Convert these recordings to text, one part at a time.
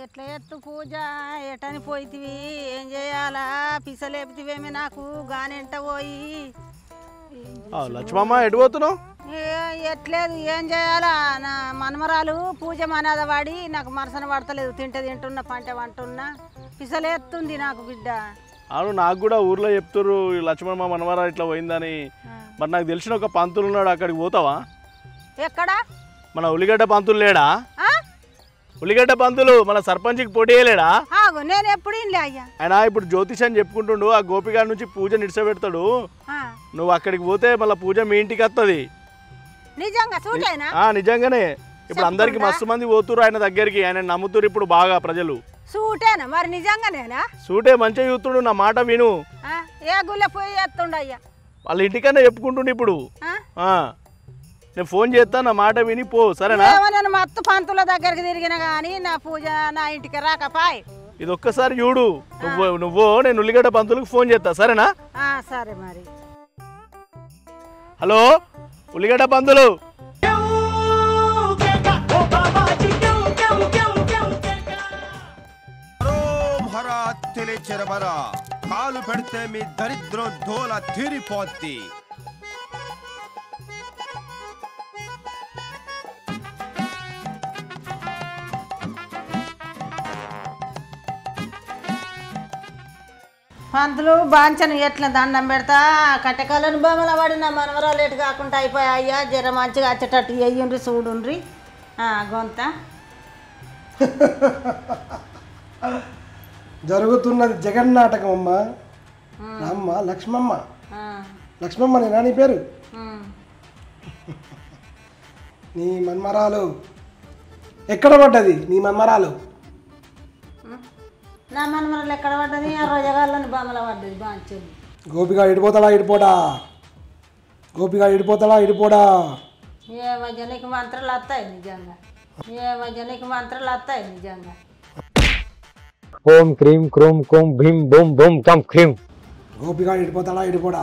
ఎట్లా ఎత్తు పూజ ఎటని పోయితివి ఏం చేయాలా పిసలేపితివేమి నాకు గానెంట పోయి లక్ష్మమ్మ ఎటు పోతున్నావు? ఎట్లేదు ఏం చేయాలా నా మనమరాలు పూజ మనాద వాడి నాకు మనసన పడతలేదు తింటున్నా పంట వంటున్నా పిసలేస్తుంది నాకు బిడ్డ. అవును నాకు కూడా ఊర్లో చెప్తుర్రు లక్ష్మమ్మ మనమరా ఇట్లా పోయిందని. మరి నాకు తెలిసిన ఒక పంతులు ఉన్నాడు, అక్కడికి పోతావా? ఎక్కడ? మన ఉల్లిగడ్డ పంతులు లేడా? ఉల్లిగడ్డ పంతులు మన సర్పంచ్కి పోటీ చేయలేడా? నేను ఎప్పుడు అయ్యా ఆయన ఇప్పుడు జ్యోతిష్ చెప్పుకుంటుండు, ఆ గోపిగాడి నుంచి పూజ నిడిసబెడతాడు. నువ్వు అక్కడికి పోతే మళ్ళీ పూజ మీ ఇంటికి వస్తుంది. నిజంగానే ఇప్పుడు అందరికి మస్తు మంది పోతురు ఆయన దగ్గరికి, ఆయన నమ్ముతురు ఇప్పుడు బాగా ప్రజలు. సూటేనా మరి? నిజంగానేనా? సూటే మంచిగా చూస్తుడు, నా మాట విను. ఏ గుళ్ళ పోయి చేస్తుండయ్యా వాళ్ళ ఇంటికన్నా చెప్పుకుంటుండు ఇప్పుడు. నేను ఫోన్ చేస్తా, నా మాట విని పో, సరేనా? నేను మత్తు పంతుల దగ్గరికి తిరిగిన గానీ నా పూజ నా ఇంటికి రాకపాయ్. ఇది ఒక్కసారి చూడు, నువ్వు నేను ఉల్లిగడ్డ పంతులకు ఫోన్ చేస్తా, సరేనా? సరే మరి. హలో ఉల్లిగడ్డ పంతులు, కాలు పెడితే మీ దరిద్రం దోల తీరిపోద్ది. పంతులు బాంచను ఎట్లా దండం పెడతా కట్టకాలను బొమ్మల పడిన మనవరాలు ఎటు కాకుండా అయిపోయాయ్యా. జర మంచిగా వచ్చేటట్టు వెయ్యండ్రి చూడుండ్రి గొంత. జరుగుతున్నది జగన్నాటకం అమ్మ. అమ్మ లక్ష్మమ్మ, లక్ష్మమ్మ నేనా నీ పేరు? నీ మన్మరాలు ఎక్కడ పడ్డది? నీ మన్మరాలు నా మనమరాలు ఎక్కడ పడ్డది? ఆ రోజగాళ్ళని బొమ్మల పడ్డది బాంచను. గోపిగా ఇడిపోతాడా ఇడిపోడా? గోపిగా ఇడిపోతాడా ఇడిపోడా? ఏ మధ్య నీకు మంత్రాలు వస్తాయి నిజంగా, ఏ మధ్య నీకు మంత్రాలు వస్తాయి నిజంగా. ఓం క్రీం క్రోం కోం భీం బూం బూం కం క్రీం. గోపిగా ఇడిపోతాడా ఇడిపోడా?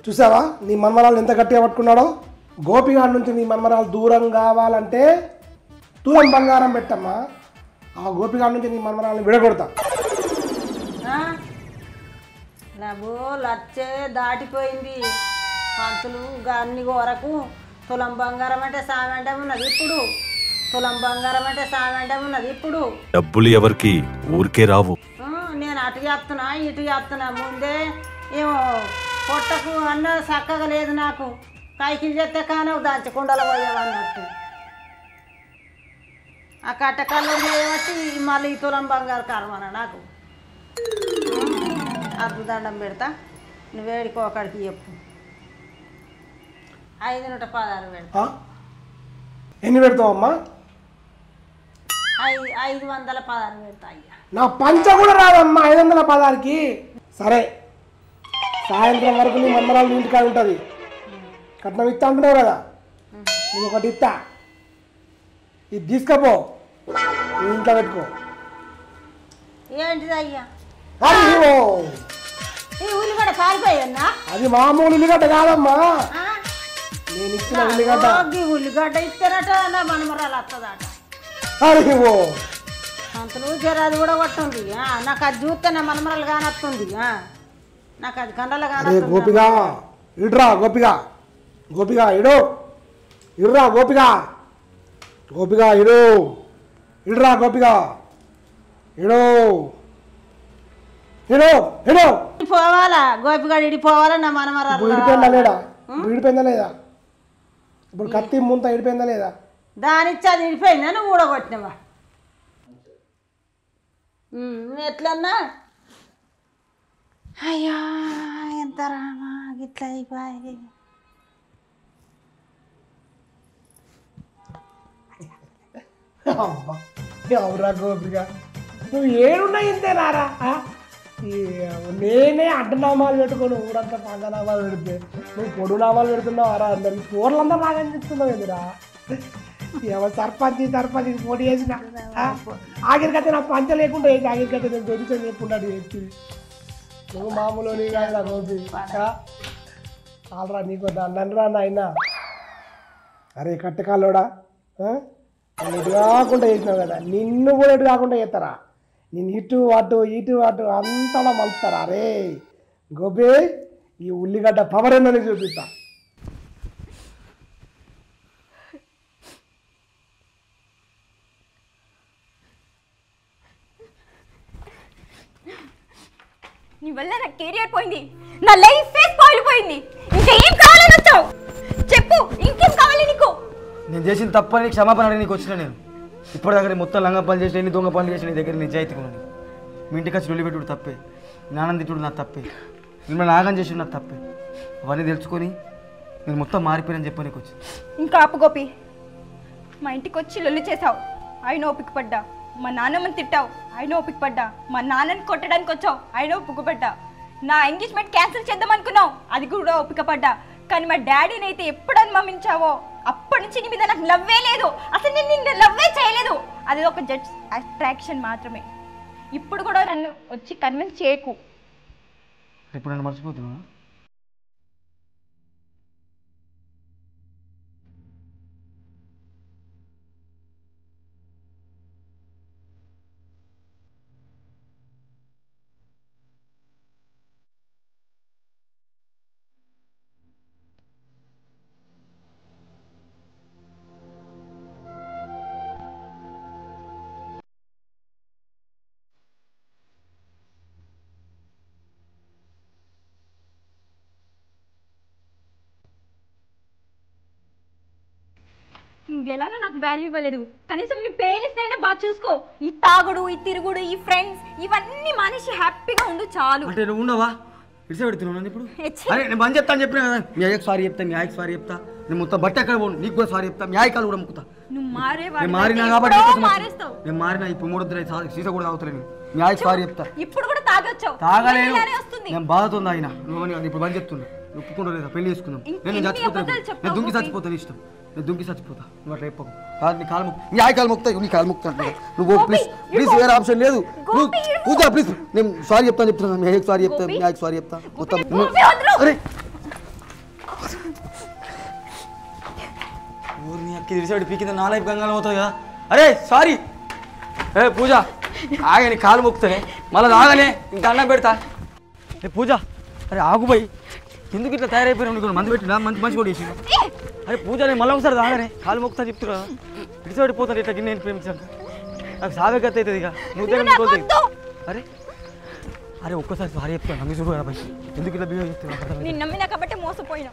చూసావా నీ మన్మరాలు ఎంత గట్టిగా పట్టుకున్నాడో? గోపిగాడి నుంచి నీ మన్మరాలు దూరం కావాలంటే తులం బంగారం పెట్టమ్మా. ఆ గోపిగాడి నుంచి నీ మన్మరాలను విడగొడతా. లాభో లచ్చే దాటిపోయింది. పంతులు గాన్ని వరకు తులం బంగారం అంటే సామెండం ఉన్నది ఇప్పుడు. తులం బంగారం అంటే సామెండం ఉన్నది ఇప్పుడు. డబ్బులు ఎవరికి ఊరికే రావు. నేను అటు చేస్తున్నా ఇటు చేస్తున్నా. ముందే ఏమో పొట్టకు అన్న చక్కగా లేదు నాకు. కైకిలు చేస్తే కానీ దంచకుండలు పోయావన్నట్టు. ఆ కట్టకాళ్ళు చేయబట్టి మళ్ళీ ఈ తులం బంగారు కారమన నాకు. అద్దుదండం పెడతా, నువ్వు వేడికి ఒకడికి చెప్పు. 516 పెడతా. ఎన్ని పెడతావు అమ్మా? 516 పెడతా అయ్యా. నా పంచ కూడా రాదమ్మా 516కి. సరే సాయంత్రం వరకు నీ మన్మరాలు ఇంటికాడ ఉంటుంది. కట్నం ఇస్తా అంటున్నావు కదా, నేను ఒకటి ఇస్తా. ఇది తీసుకపో నీ ఇంట్లో పెట్టుకో. ఏంటిది అయ్యా? ఈ ఉల్లిగడ్డ పారిపోయన్నా? అది మామూలు ఉల్లిగడ్డ కాదమ్మా, నేను ఇచ్చిన ఉల్లిగడ్డ. ఉల్లిగడ్డ ఇస్తారట నా మనమరాలు వస్తుందట. అంతలు జర అది కూడా కొట్టుంది. నాకు అది చూస్తే నా మనమరాలు కానొస్తుంది. నాకు అది కండలు కాన. గోపిగా ఇడురా, గోపిగా గోపిగా ఇడు, ఇడురా గోపిగా, గోపిగా ఇడు, ఇడురా గోపిగా ఇడు, ఇడు ఇడు. పోవాలా గోపిగాడు ఇడిపోవాలా నా మనమరాలు? ఇడిపోయిందా లేదా? ఇడిపోయిందా లేదా? ఇప్పుడు కత్తి ముంత ఇడిపోయిందా లేదా? దానిచ్చి అది ఇడిపోయిందా? నువ్వు కూడా కొట్టినవా? ఎట్లన్నా అయ్యా ఎంత రామా గిట్లా అయిపోయి. అవురా గోపిగా, నువ్వు ఏడున్నాయి ఇంతేనారా? నేనే అడ్డనామాలు పెట్టుకొని ఊరంతా పంగనామాలు పెడితే నువ్వు పొడు నామాలు పెడుతున్నావు. అందరికి కూరలంతా బాగా అనిపిస్తున్నావు ఎదురా. సర్పంచ్ పోటీ చేసిన ఆఖరికైతే నా పంచ లేకుండా ఏంటి? ఆఖరికైతే నేను దొరికితే లేకుండా చెప్పి నువ్వు మామూలు కాదురా గోపి. కాలరా నీకు దండరా నాయన. అరే కట్టకాలోడా, ఎటు కాకుండా చేసినావు కదా, నిన్ను కూడా ఎటు కాకుండా చేస్తారా? నేను ఇటు అటు అంతలా మలుస్తారా? అరే గోపి, ఈ ఉల్లిగడ్డ పవర్ ఏందని చూపిస్తా. నీ వల్ల నా కెరియర్ పోయింది, నా లైఫ్ స్పాయిల్ పోయింది. ఇంకా ఏం కావాలని వచ్చావు చెప్పు, ఇంకేం కావాలి నీకు? నేను చేసిన తప్పని క్షమాపణ అడిగి నీకు వచ్చిన. నేను ఇప్పటిదాకా మొత్తం లంగా పనులు చేసిన, ఎన్ని దొంగ పనులు చేసిన నీ దగ్గర నిజాయితీగా ఉన్నాను. మీ ఇంటికి వచ్చి రొల్లి పెట్టుడు తప్పే, నాన్న తిట్టుడు నా తప్పే, మిమ్మల్ని నాగం చేసి నా తప్పే. అవన్నీ తెలుసుకొని నేను మొత్తం మారిపోయానని చెప్పి నీకు వచ్చి. ఇంకా ఆపు గోపి, మా ఇంటికి వచ్చి లొల్లి చేసావు, ఆయన ఓపిక పడ్డా. మా నాన్నమ్మని తిట్టావు, ఆయన ఓపిక పడ్డా. మా నాన్నని కొట్టడానికి వచ్చావు, ఆయన ఓపిక పడ్డా. నా ఎంగేజ్మెంట్ క్యాన్సిల్ చేద్దాం అనుకున్నావు, అది కూడా ఓపిక పడ్డా. కానీ మా డాడీని అయితే ఎప్పుడు అనుమతించావో అప్పటి నుంచి నీ మీద నాకు లవ్వే లేదు. అసలు నేను నిన్ను లవ్వే చేయలేదు, అది ఒక జడ్స్ అట్రాక్షన్ మాత్రమే. ఇప్పుడు కూడా నన్ను వచ్చి కన్విన్స్ చేయకు. ఇప్పుడు నన్ను మర్చిపోతున్నా? నువ్వెలానో నాకు వాల్యూ ఇవ్వలేదు, కనీసం నీ పేరెంట్స్ అయినా బాగా చూసుకో. ఈ తాగుడు, ఈ తిరుగుడు, ఈ ఫ్రెండ్స్ ఇవన్నీ మనిషి హ్యాపీగా ఉండు చాలు. అంటే నువ్వు ఉండవా? ఇడిసే పెడుతున్నాను ఇప్పుడు. అరే నేను బంద్ చెప్తాను చెప్పిన కదా, మీ అయ్యకి సారీ చెప్తా, మీ ఆయకి సారీ చెప్తా. నేను మొత్తం బట్ట ఎక్కడ పోను, నీకు కూడా సారీ చెప్తా, మీ ఆయకాలు కూడా ముక్కుతా. నువ్వు నేను మారినా కాబట్టి మారేస్తావు. నేను మారినా ఇప్పుడు 3 సీసా కూడా తాగుతాను. మీ ఆయకి సారీ చెప్తా. ఇప్పుడు కూడా తాగొచ్చావు, తాగలేను, వస్తుంది. నేను బాధతో ఆయన నువ్వు ఇప్పుడు బంద్ చెప్తున్నా. ఒప్పుకుంటా లేదా? పెళ్లి చేసుకుందాం. నేను చచ్చిపోతాను, నేను దుంకి చచ్చిపోతాను, ఇష్టం నేను దుంకి చచ్చిపోతా. నువ్వు అట్లా చెప్పకు. నీ కాలు ముక్కు, నీ ఆయ కాలు ముక్తా, నీ కాలు ముక్తా. నువ్వు ప్లీజ్ ప్లీజ్, వేరే ఆప్షన్ లేదు. పూజ ప్లీజ్, నేను సారీ చెప్తాను చెప్తున్నాను. మీ ఆయకి సారీ చెప్తా, మీ ఆయకి సారీ చెప్తా మొత్తం. అరే ఊరిని అక్కి తెలిసాడు పీకింద నా లైఫ్ గంగాలం అవుతుంది కదా. అరే సారీ. ఏ పూజ ఆగని కాలు మొక్కుతానే, మళ్ళీ ఆగనే ఇంకా అన్నం పెడతా. ఏ పూజ, అరే ఆగుపోయి ఎందుకు ఇట్లా తయారైపోయినా? నీకు మంది పెట్టినా మంచి కూడా చేసి. అరే పూజ, నేను మళ్ళీ ఒకసారి తాగనే కాలు మొక్కుతా చెప్తున్నా. ఇడిసి పడిపోతాను ఇట్లా నేను ప్రేమించాను. నాకు సాగే గత అవుతుంది ఇక. నువ్వు దగ్గర అరే అరే ఒక్కసారి సారీ చెప్తాను, నమ్మి చూడు కదా. ఎందుకు ఇట్లా బిహేవ్ చెప్తున్నా? నేను నమ్మినా కాబట్టి మోసపోయినా.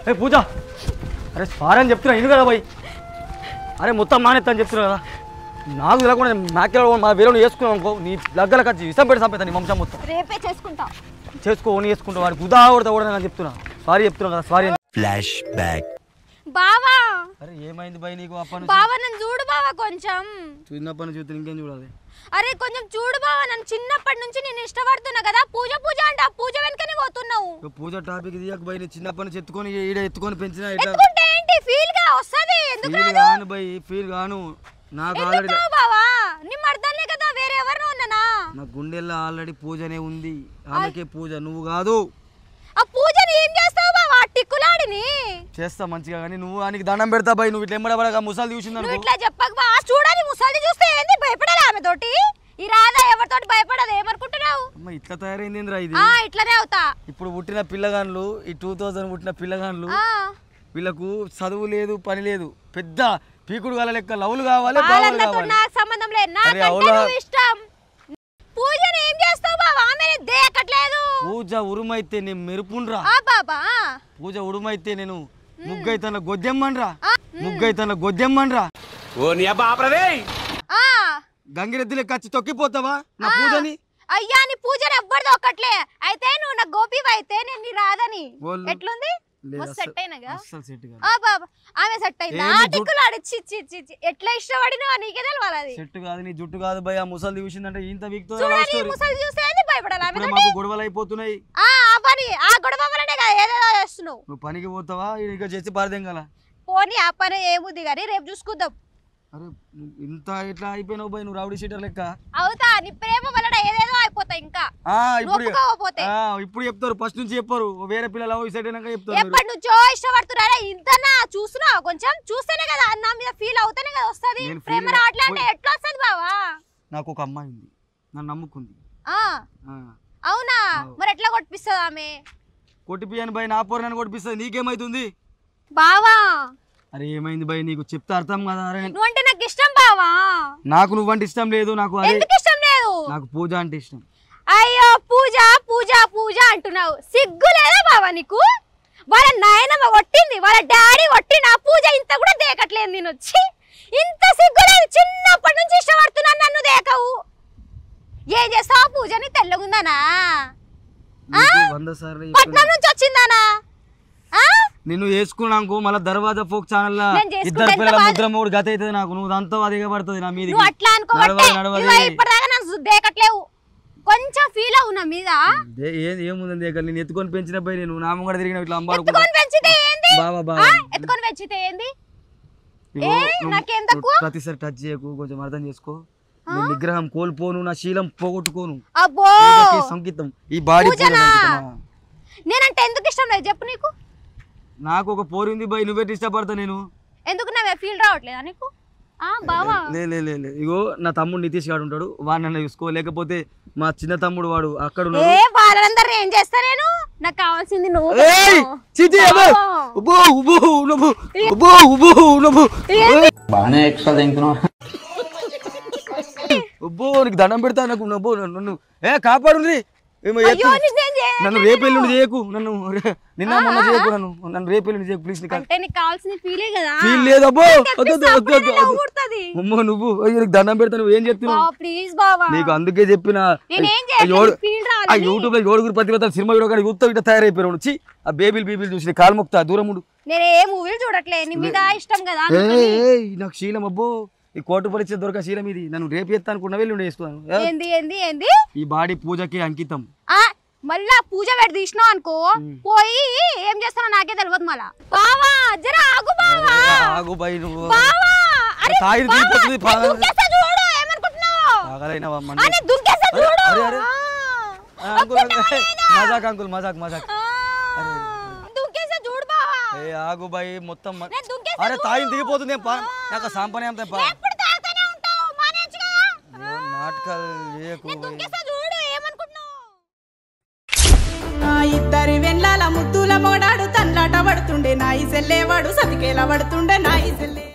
ఏ పూజ, అరే సారీ అని చెప్తున్నా ఎందుకు కదా పోయి. అరే మొత్తం మానేస్తా అని చెప్తున్నా కదా. నాకు తెలియకుండా నాకే మా వేరే వేసుకున్నావు అనుకో, నీ దగ్గర ఖర్చు ఇష్టం పెట్టి చంపేతా నీ వంశం మొత్తం. రేపే చేసుకుంటా. చేసుకో, ఓని చేసుకుంటావు. వాడికి ఉదా కొడతా కూడా నేను చెప్తున్నా. సారీ చెప్తున్నా కదా, సారీ. Flash back. బావా, అరే ఏమైంది భయ్ నీకు? అప్పటి బావా నన్ను చూడు బావా, కొంచెం చిన్నప్పటి నుంచి చూస్తే ఇంకేం చూడాలి? అరే కొంచెం చూడు బావా, నన్ను చిన్నప్పటి నుంచి నేను ఇష్టపడుతున్నా కదా. పూజ పూజ అంటే ఆ పూజ వెనకనే పోతున్నావు. పూజ టాపిక్ తీయక భయ్, నేను చిన్నప్పటి నుంచి ఎత్తుకొని ఈడ ఎత్తుకొని పెంచిన. ఎత్తుకుంటే ఏంటి ఫీల్ గా వస్తది? ఎందుకు ఫీల్ గాను భయ్, ఫీల్ గాను. నాకు ఆల్రెడీ బావా నీ మర్దనే కదా, వేరే ఎవరినో ఉన్నానా? నా గుండెల్లో ఆల్రెడీ పూజనే ఉంది. ఆమెకే పూజ, నువ్వు కాదు. ఆ పూజని ఏం చేస్తావు బావా? టిక్కులాడిని చేస్తా మంచిగా, కానీ నువ్వు ఆయనకి దండం పెడతా భయ్. నువ్వు ఇట్లా ఎంబడబడగా ముసలి చూసింది నువ్వు ఇట్లా చెప్పక బా. చూడాలి ముసలి చూస్తే ఏంది భయపడాలి ఆమె తోటి? ఈ రాధా ఎవరితోటి భయపడదు, ఏమనుకుంటున్నావు? అమ్మ ఇట్లా తయారైంది ఏంద్రా ఇది? ఇట్లానే అవుతా. ఇప్పుడు పుట్టిన పిల్లగాన్లు, ఈ 2000 పుట్టిన పిల్లగాన్లు, వీళ్ళకు చదువు లేదు, పని లేదు, పెద్ద పీకుడు గాల లెక్క లవ్లు కావాలి, బావలు కావాలి. నాకు సంబంధం లేదు, నాకు ఇష్టం. పూజని ఏం చేస్తావు బావా? ఆమెని దేకట్లేదు. పూజ ఉరుమైతే నేను మెరుపుండ్రా. బాబా పూజ ఉరుమైతే నేను ముగ్గైతన గొద్దెమ్మన్రా, ముగ్గైతన గొద్దెమ్మన్రా. ఓ నీ అబ్బా ఆపరదే. గంగిరెద్దులే కచ్చి తొక్కిపోతావా నా పూజని? అయ్యా నీ పూజని ఎవ్వరిది ఒక్కట్లే. అయితే నువ్వు నా గోపివి అయితే నేను నీ రాధని. ఎట్లుంది? సెట్ అయినగా? ఆమె సెట్ అయిందా? ఎట్లా ఇష్టపడినా నీకే తెలవాలి. సెట్ కాదు, నీ జుట్టు కాదు భయ. ముసలి చూసిందంటే ఇంత వీక్తో ముసలి చూస్తే భయపడాలి. మాకు గొడవలు అయిపోతున్నాయి. ఆ గొడవ వల్లనే కదా ఏదేదో చేస్తున్నావు. నువ్వు పనికి పోతావా ఇక చేసి పారదేం కదా? పోనీ ఆ పని ఏముంది కానీ రేపు చూసుకుందాం. అరే ఇంత ఇట్లా అయిపోయినావు బాయ్ నువ్వు రౌడీ షీటర్ లెక్క అవుతా నీ ప్రేమ వలన ఏదేదో అయిపోతాయి ఇంకా ఇప్పుడు చెప్తారు ఫస్ట్ నుంచి చెప్పారు వేరే పిల్లలు సైడ్ అయినాక చెప్తారు ఎప్పటి నుంచో ఇష్టపడుతున్నారా ఇంతనా చూస్తున్నా కొంచెం చూస్తేనే కదా నా మీద ఫీల్ అవుతానే కదా వస్తుంది ప్రేమ రావట్లే అంటే ఎట్లా వస్తుంది బావా నాకు ఒక అమ్మాయి ఉంది నన్ను నమ్ముకుంది అవునా మరి ఎట్లా కొట్టిస్తుంది ఆమె కొట్టిపియని బాయ్ నా పోరు నన్ను కొట్టిపిస్తుంది నీకేమైతుంది బావా అరే ఏమైంది బాయ్ నీకు చెప్తే అర్థం కదా నువ్వంటే నాకు ఇష్టం బావా నాకు నువ్వంటే ఇష్టం లేదు నాకు ఎందుకు ఇష్టం లేదు నాకు పూజ అంటే ఇష్టం అయ్యో పూజ పూజ పూజ అంటున్నావు సిగ్గు లేదా బావా నీకు వాళ్ళ నాయనమ్మ కొట్టింది వాళ్ళ డాడీ కొట్టిన పూజ ఇంత కూడా దేకట్లేదు నేను వచ్చి ఇంత సిగ్గు లేదు చిన్నప్పటి నుంచి ఇష్టపడుతున్నాను నన్ను దేకవు ఏం చేస్తావు పూజని తెల్లగుందానా పట్నం నుంచి వచ్చిందానా నిన్ను వేసుకున్నాకు మళ్ళీ దర్వాజా ఫోక్ ఛానల్ ఇద్దరు పిల్లల ముద్ర మూడు గత అవుతుంది నాకు నువ్వు అంతా అదిగా పడుతుంది నా మీద అట్లా ఇప్పటిదాకా నాకు దేకట్లేవు కొంచెం ఫీల్ అవు నా మీద ఏముంది దేక నేను ఎత్తుకొని పెంచిన పోయి నేను నామం కూడా తిరిగిన ఇట్లా ఎత్తుకొని పెంచితే ఏంది ఎత్తుకొని పెంచితే ఏంది నాకేం తక్కువ ప్రతిసారి టచ్ చేయకు కొంచెం అర్థం చేసుకో నేను నిగ్రహం కోల్పోను నా శీలం పోగొట్టుకోను అబ్బో సంగీతం ఈ బాడీ నేనంటే ఎందుకు ఇష్టం లేదు చెప్పు నీకు నాకు ఒక పోరి ఉంది బాయ్ నువ్వెట్ ఇష్టపడతా నేను ఎందుకు నా ఫీల్ రావట్లేదా నీకు బావా ఇగో నా తమ్ముడు నితీష్ గాడు ఉంటాడు వాడిని నన్ను చూసుకో లేకపోతే మా చిన్న తమ్ముడు వాడు అక్కడ వాళ్ళందరూ ఏం చేస్తా నేను నాకు కావాల్సింది నువ్వు బాగానే ఎక్స్ట్రా తింటున్నావు నీకు దండం పెడతా నాకు నవ్వు నన్ను కాపాడు నన్ను రేపెల్లుండి చేయకు నన్ను నిన్న మొన్న చేయకు నన్ను రేపెల్లుండి చేయకు ప్లీజ్ ఫీల్ లేదు అబ్బో అమ్మో నువ్వు నీకు దండం పెడతా నువ్వు ఏం చెప్తున్నావు నీకు అందుకే చెప్పిన యూట్యూబ్ లో ఏడుగురు ప్రతిభత సినిమా చూడగానే యూత్ ఇట్లా తయారైపోయావు వచ్చి ఆ బేబీలు చూసి కాలు మొక్తా దూరముడు నాకు శీలం అబ్బో ఈ కోర్టు పరీక్ష దొరక శీలం ఇది నన్ను రేపు ఎత్తా అనుకున్నా వెళ్ళి వేసుకున్నాను ఈ బాడీ పూజకి అంకితం మళ్ళా పూజ పెట్టి తీసినావు అనుకో పోయి ఏం చేస్తానో నాకే తెలియదు మళ్ళా బావా జర ఆగు బావా ఆగు బై నువ్వు ఆగు బై మొత్తం అరే తాయి దిగిపోతుంది నాకు సాంపనే అంత నాటకాలు ఇద్దరి వెన్నెల ముద్దుల మొగడాడు తన్లాట పడుతుండే నాయి సెల్లేవాడు సతికేలా పడుతుండే నాయి సెల్లే